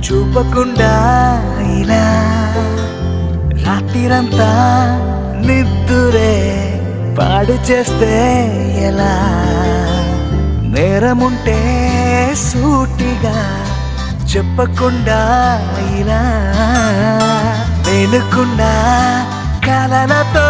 చూపకుండా ఇలా రాత్రిరంతా నిద్దురే పాడు చేస్తే ఎలా నేరముంటే సూటిగా చెప్పకుండా ఇలా మేలుకుండా కలలతో